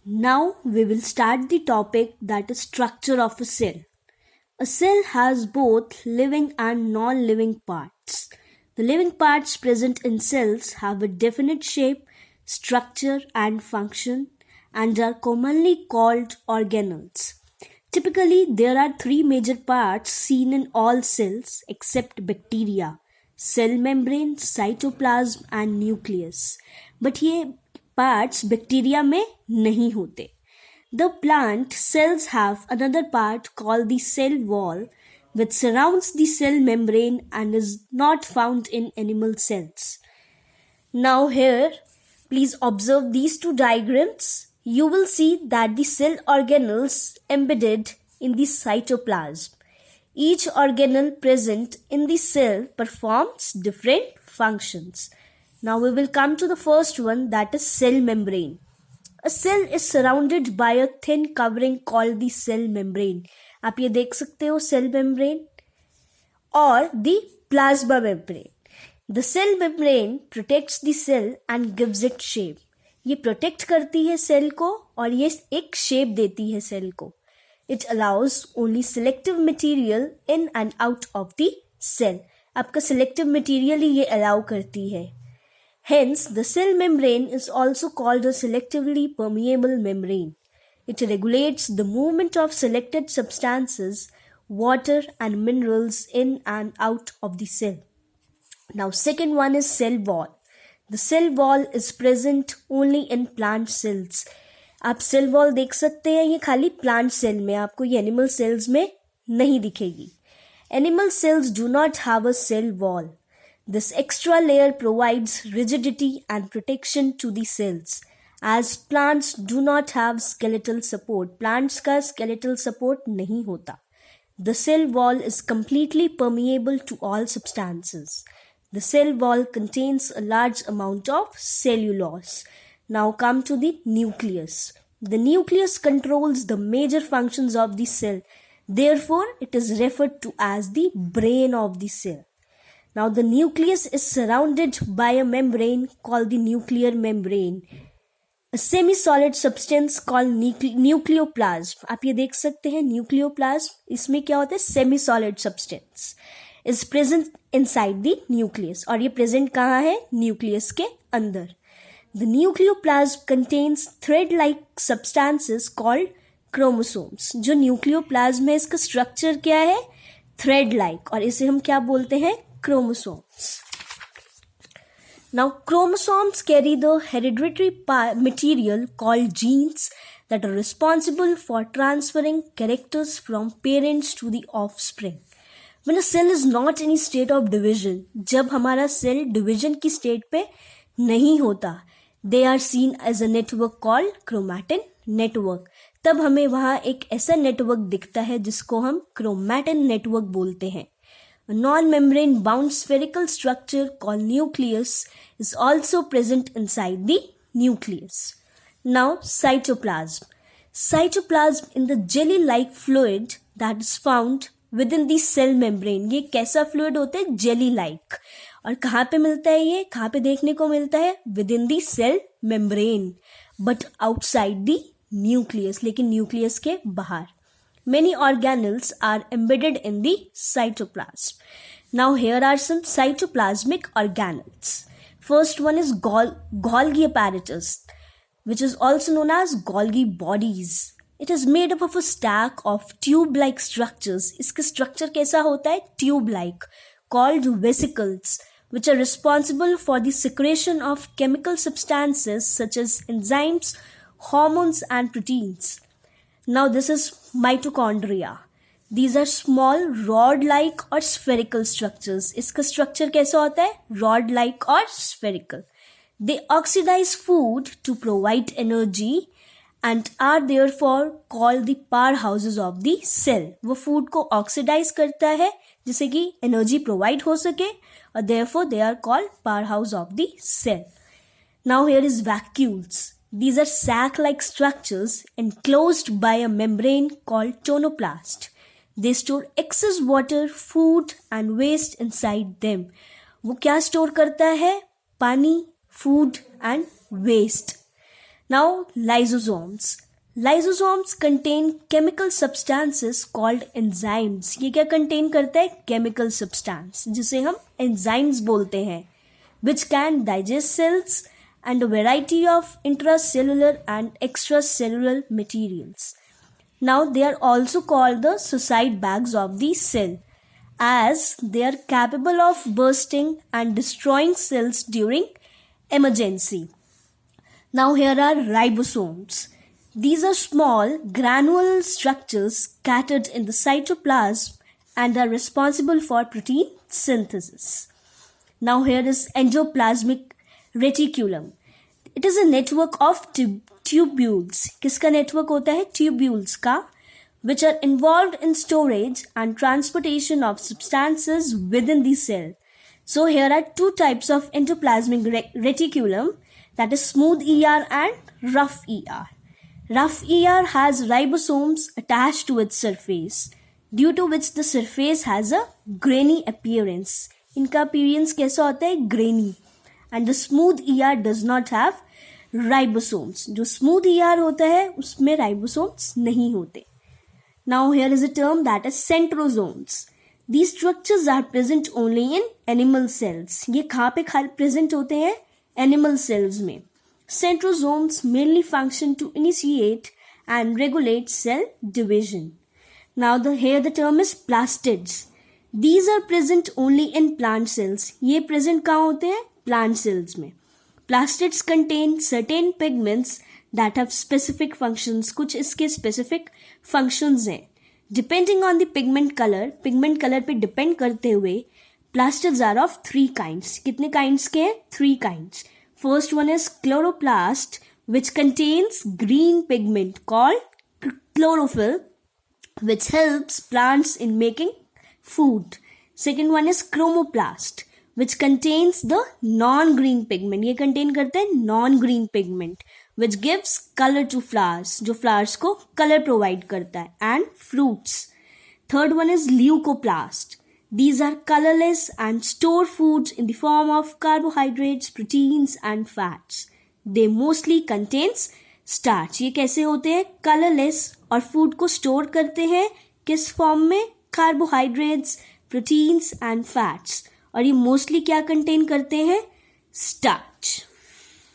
Now we will start the topic that is structure of a cell. A cell has both living and non-living parts. The living parts present in cells have a definite shape, structure and function and are commonly called organelles. Typically, there are three major parts seen in all cells except bacteria: cell membrane, cytoplasm and nucleus. But ये parts bacteria में नहीं होते. The plant cells have another part called the cell wall, which surrounds the cell membrane and is not found in animal cells. Now here, please observe these two diagrams. You will see that the cell organelles embedded in the cytoplasm. Each organelle present in the cell performs different functions. Now we will come to the first one, that is cell membrane. A cell is surrounded by a thin covering called the cell membrane. आप ये देख सकते हो cell membrane और the plasma membrane. The cell membrane protects the cell and gives it shape. ये protect करती है cell को और ये एक shape देती है cell को. It allows only selective material in and out of the cell. आपका selective material ही ये allow करती है. Hence, the cell membrane is also called a selectively permeable membrane. It regulates the movement of selected substances, water and minerals in and out of the cell. Now, second one is cell wall. The cell wall is present only in plant cells. आप cell wall देख सकते हैं, ये खाली plant cell में, आपको ये animal cells में नहीं दिखेगी. Animal cells do not have a cell wall. This extra layer provides rigidity and protection to the cells. As plants do not have skeletal support, plants का skeletal support नहीं होता. The cell wall is completely permeable to all substances. The cell wall contains a large amount of cellulose. Now come to the nucleus. The nucleus controls the major functions of the cell. Therefore, it is referred to as the brain of the cell. Now, the nucleus is surrounded by a membrane called the nuclear membrane. A semi-solid substance called nucleoplasm. आप ये देख सकते हैं nucleoplasm. इसमें क्या होता है? Semi-solid substance is present inside the nucleus. और ये present कहाँ है? Nucleus के अंदर. The nucleoplasm contains thread-like substances called chromosomes. जो nucleoplasm है, इसका structure क्या है? Thread-like. और इसे हम क्या बोलते हैं? Chromosomes. Now, chromosomes carry the hereditary material called genes that are responsible for transferring characters from parents to the offspring. When a cell is not in a state of division, जब हमारा cell division की state पे नहीं होता, they are seen as a network called chromatin network. तब हमें वहाँ एक ऐसा network दिखता है जिसको हम chromatin network बोलते हैं. A non-membrane bound spherical structure called nucleus is also present inside the nucleus. Now, cytoplasm. Cytoplasm in the jelly-like fluid that is found within the cell membrane. ये कैसा fluid होता है? Jelly-like. और कहाँ पे मिलता है ये? कहाँ पे देखने को मिलता है? Within the cell membrane, but outside the nucleus. लेकिन nucleus के बाहर. Many organelles are embedded in the cytoplasm. Now here are some cytoplasmic organelles. First one is Golgi apparatus, which is also known as Golgi bodies. It is made up of a stack of tube-like structures. इसका structure कैसा होता है? Tube-like, called vesicles, which are responsible for the secretion of chemical substances such as enzymes, hormones and proteins. Now this is mitochondria. These are small rod-like or spherical structures. इसका structure कैसा होता है? Rod-like or spherical. They oxidize food to provide energy and are therefore called the powerhouses of the cell. वो food को oxidize करता है जिससे कि energy provide हो सके और therefore they are called powerhouse of the cell. Now here is vacuoles. These are sac-like structures enclosed by a membrane called tonoplast. They store excess water, food and waste inside them. वो क्या store करता है? पानी, food and waste. Now, lysosomes. Lysosomes contain chemical substances called enzymes. ये क्या contain करता है? Chemical substance, जिसे हम enzymes बोलते हैं, which can digest cells and a variety of intracellular and extracellular materials. Now, they are also called the suicide bags of the cell, as they are capable of bursting and destroying cells during emergency. Now here are ribosomes. These are small granular structures scattered in the cytoplasm and are responsible for protein synthesis. Now here is endoplasmic reticulum. It is a network of tubules. किसका network होता है? Tubules का, which are involved in storage and transportation of substances within the cell. So here are two types of endoplasmic reticulum, that is smooth ER and rough ER. Rough ER has ribosomes attached to its surface, due to which the surface has a grainy appearance. इनका appearance कैसा होता है? Grainy. And the smooth ER does not have ribosomes. जो smooth ER होता है उसमें ribosomes नहीं होते. Now here is a term that is centrosomes. These structures are present only in animal cells. ये कहाँ पे present होते हैं? Animal cells में. Centrosomes mainly function to initiate and regulate cell division. Now here the term is plastids. These are present only in plant cells. ये present कहाँ होते हैं? Plant cells में. Plastids contain certain pigments that have specific functions. कुछ इसके specific functions हैं. Depending on the pigment color पे depend करते हुए, plastids are of three kinds. कितने kinds के हैं? Three kinds. First one is chloroplast, which contains green pigment called chlorophyll, which helps plants in making food. Second one is chromoplast, which contains the non-green pigment. ये contain करते हैं non-green pigment, which gives color to flowers, जो flowers को color provide करता है, and fruits. Third one is leucoplast. These are colorless and store foods in the form of carbohydrates, proteins and fats. They mostly contains starch. ये कैसे होते हैं? Colorless और food को store करते हैं किस form में? Carbohydrates, proteins and fats. और ये mostly क्या contain करते हैं? Starch.